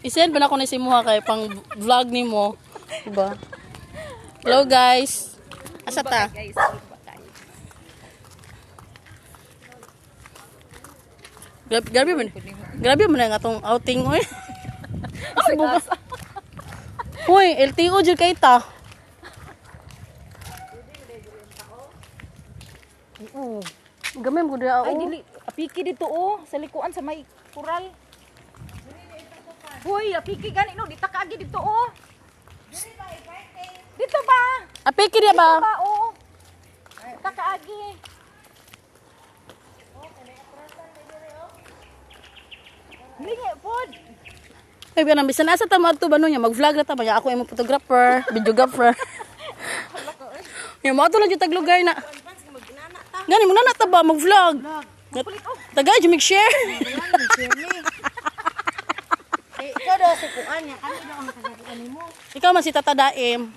Isend ba na ko ni si Muha kay pang vlog ni mo. Diba? Hello guys. Asa ta? Grabe man. Grabe man ang atong outing oy. Ay bukas. Hoy, LTO jud kay ta. Oo. Gamay mo dira Ay oh. dili, apiki dito oh, sa likuan sa may kural. Hoy, apiki gani no, dita kaagi dito oh. Dito ba? Apiki dia ba? Ba oh. Dita kaagi. Lingi pod. Ay biya bisan asa ta mo adto ba no nya mag-vlog ra ta ba ako imong photographer, videographer. Yung mo to lang yung taglugar na. Gani mo na ta ba mag-vlog? Tagay jud mag-share. Ikaw daw sa kuan niya, kami daw ang kagaguan mo. Ikaw man si Tata Daim.